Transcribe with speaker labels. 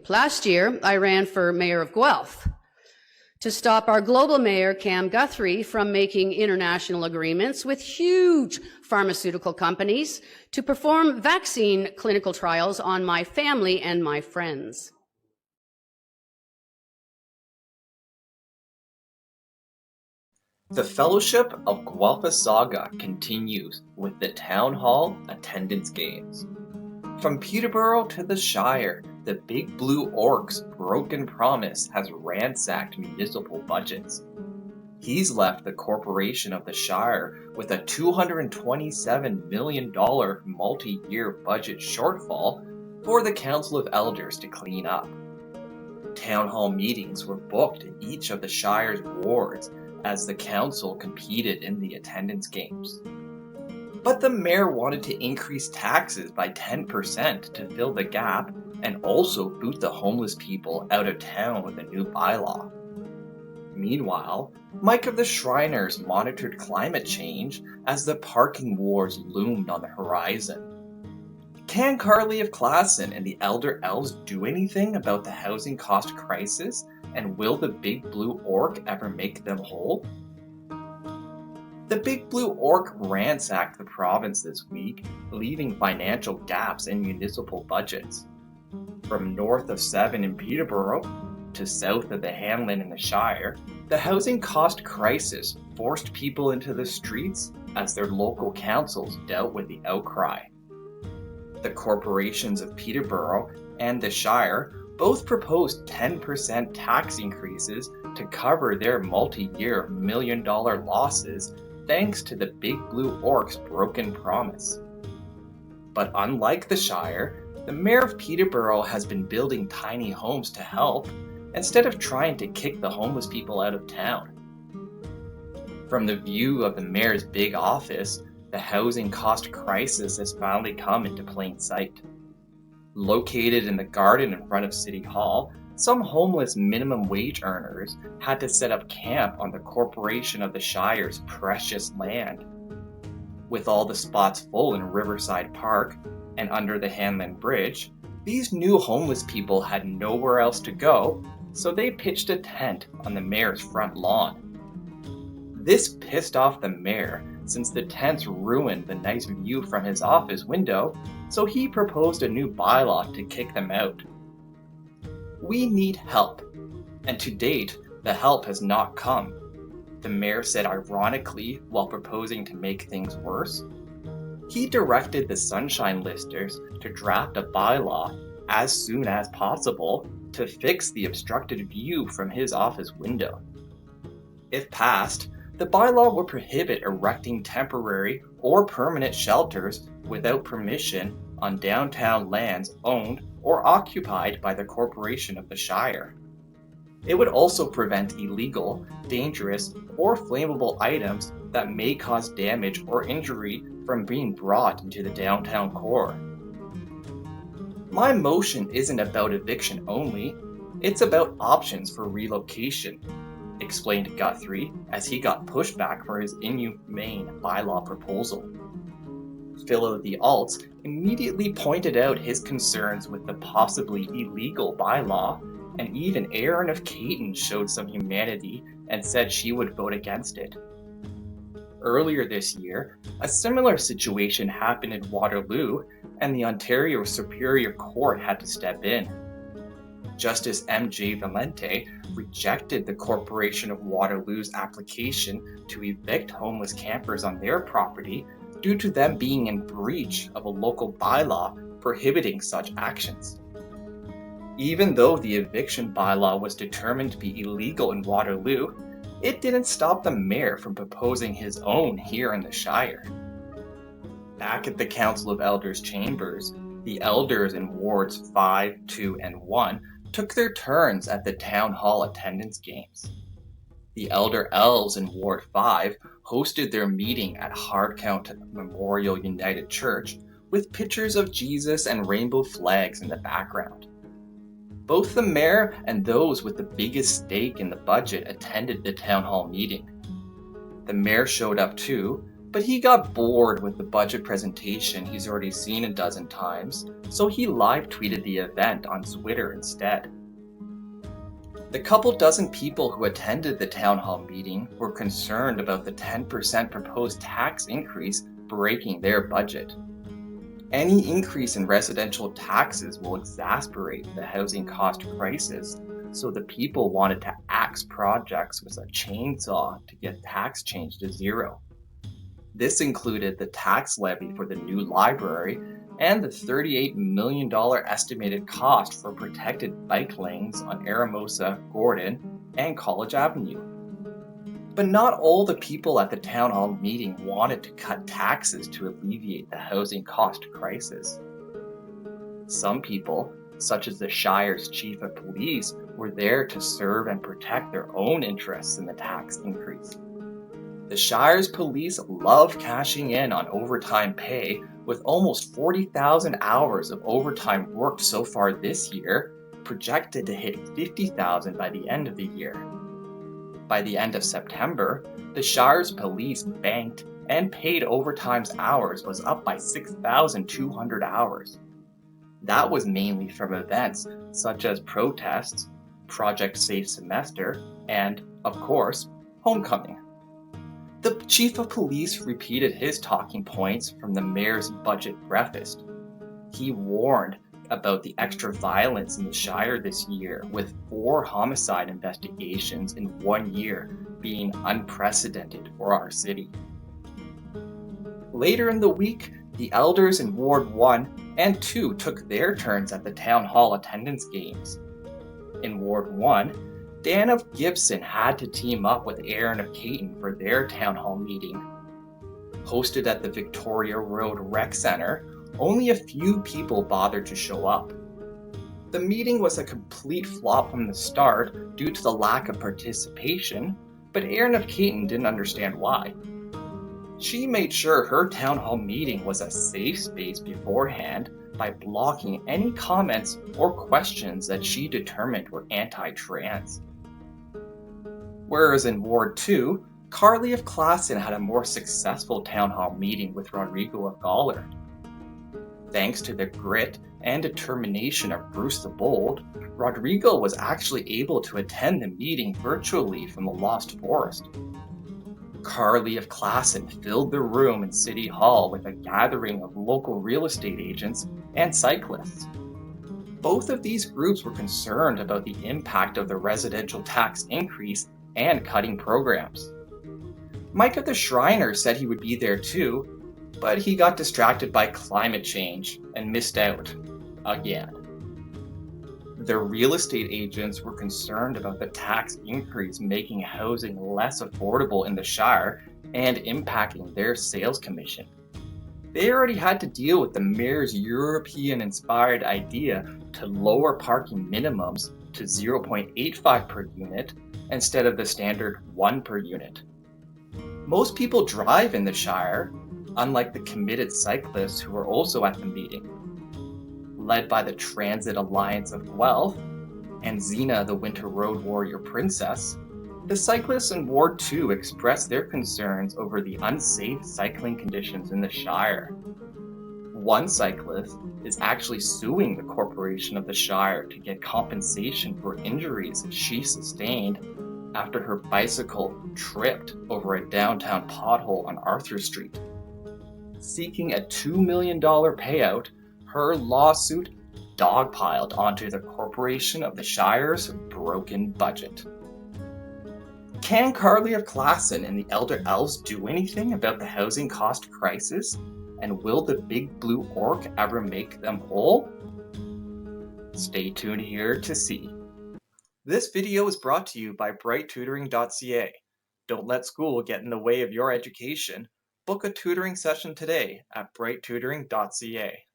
Speaker 1: Last year, I ran for mayor of Guelph to stop our global mayor, Cam Guthrie, from making international agreements with huge pharmaceutical companies to perform vaccine clinical trials on my family and my friends.
Speaker 2: The Fellowship of Guelphissauga continues with the Townhall Attendance Games. From Peterborough to the Shire, the Big Blue Orc's broken promise has ransacked municipal budgets. He's left the corporation of the Shire with a $227 million multi-year budget shortfall for the Council of Elders to clean up. Town hall meetings were booked in each of the Shire's wards as the council competed in the attendance games. But the mayor wanted to increase taxes by 10% to fill the gap and also boot the homeless people out of town with a new bylaw. Meanwhile, Mike of the Schreiners monitored climate change as the parking wars loomed on the horizon. Can Carly of Klassen and the Elder Elves do anything about the housing cost crisis, and will the Big Blue Orc ever make them whole? The Big Blue Orc ransacked the province this week, leaving financial gaps in municipal budgets. From north of 7 in Peterborough to south of the Hamlin in the Shire, the housing cost crisis forced people into the streets as their local councils dealt with the outcry. The corporations of Peterborough and the Shire both proposed 10% tax increases to cover their multi-year million-dollar losses thanks to the Big Blue Orc's broken promise. But unlike the Shire, the mayor of Peterborough has been building tiny homes to help instead of trying to kick the homeless people out of town. From the view of the mayor's big office, the housing cost crisis has finally come into plain sight. Located in the garden in front of City Hall, some homeless minimum wage earners had to set up camp on the corporation of the Shire's precious land. With all the spots full in Riverside Park and under the Hanlon Bridge, these new homeless people had nowhere else to go, so they pitched a tent on the mayor's front lawn. This pissed off the mayor, since the tents ruined the nice view from his office window, so he proposed a new bylaw to kick them out. We need help, and to date, the help has not come, the mayor said ironically while proposing to make things worse. He directed the Sunshine Listers to draft a bylaw as soon as possible to fix the obstructed view from his office window. If passed, the bylaw would prohibit erecting temporary or permanent shelters without permission on downtown lands owned or occupied by the corporation of the Shire. It would also prevent illegal, dangerous, or flammable items that may cause damage or injury from being brought into the downtown core. My motion isn't about eviction only, it's about options for relocation, explained Guthrie as he got pushback for his inhumane bylaw proposal. Phil of the Alts immediately pointed out his concerns with the possibly illegal bylaw, and even Erin of Caton showed some humanity and said she would vote against it. Earlier this year, a similar situation happened in Waterloo, and the Ontario Superior Court had to step in. Justice M.J. Valente rejected the Corporation of Waterloo's application to evict homeless campers on their property due to them being in breach of a local bylaw prohibiting such actions. Even though the eviction bylaw was determined to be illegal in Waterloo, it didn't stop the mayor from proposing his own here in the Shire. Back at the Council of Elders chambers, the elders in wards 5, 2, and 1 took their turns at the Townhall Attendance Games. The Elder Elves in Ward 5 hosted their meeting at Hardcount Memorial United Church with pictures of Jesus and rainbow flags in the background. Both the mayor and those with the biggest stake in the budget attended the town hall meeting. The mayor showed up too, But he got bored with the budget presentation he's already seen a dozen times, so he live tweeted the event on Twitter instead. The couple dozen people who attended the town hall meeting were concerned about the 10% proposed tax increase breaking their budget. Any increase in residential taxes will exacerbate the housing cost crisis, so the people wanted to axe projects with a chainsaw to get tax change to zero. This included the tax levy for the new library and the $38 million estimated cost for protected bike lanes on Aramosa, Gordon, and College Avenue. But not all the people at the town hall meeting wanted to cut taxes to alleviate the housing cost crisis. Some people, such as the Shire's chief of police, were there to serve and protect their own interests in the tax increase. The Shire's police love cashing in on overtime pay, with almost 40,000 hours of overtime worked so far this year, projected to hit 50,000 by the end of the year. By the end of September, the Shire's police banked and paid overtime's hours was up by 6,200 hours. That was mainly from events such as protests, Project Safe Semester, and, of course, homecoming. The chief of police repeated his talking points from the mayor's budget breakfast. He warned about the extra violence in the Shire this year, with 4 homicide investigations in 1 year being unprecedented for our city. Later in the week, the elders in Ward 1 and 2 took their turns at the Townhall Attendance Games. In Ward 1, Dan of Gibson had to team up with Aaron of Caton for their town hall meeting. Hosted at the Victoria Road Rec Centre, only a few people bothered to show up. The meeting was a complete flop from the start due to the lack of participation, but Aaron of Caton didn't understand why. She made sure her town hall meeting was a safe space beforehand by blocking any comments or questions that she determined were anti-trans. Whereas in Ward 2, Carly of Klassen had a more successful town hall meeting with Rodrigo of Gawler. Thanks to the grit and determination of Bruce the Bold, Rodrigo was actually able to attend the meeting virtually from the Lost Forest. Carly of Klassen filled the room in City Hall with a gathering of local real estate agents and cyclists. Both of these groups were concerned about the impact of the residential tax increase and cutting programs. Mike of the Schreiners said he would be there too, but he got distracted by climate change and missed out again. The real estate agents were concerned about the tax increase making housing less affordable in the Shire and impacting their sales commission. They already had to deal with the mayor's European-inspired idea to lower parking minimums to 0.85 per unit instead of the standard 1 per unit. Most people drive in the Shire, unlike the committed cyclists who were also at the meeting. Led by the Transit Alliance of Guelph and Xena the Winter Road Warrior Princess, the cyclists in Ward 2 expressed their concerns over the unsafe cycling conditions in the Shire. One cyclist is actually suing the corporation of the Shire to get compensation for injuries she sustained after her bicycle tripped over a downtown pothole on Arthur Street. Seeking a $2 million payout, her lawsuit dogpiled onto the corporation of the Shire's broken budget. Can Carly of Klassen and the Elder Elves do anything about the housing cost crisis? And will the Big Blue Orc ever make them whole? Stay tuned here to see. This video is brought to you by brighttutoring.ca. Don't let school get in the way of your education. Book a tutoring session today at brighttutoring.ca.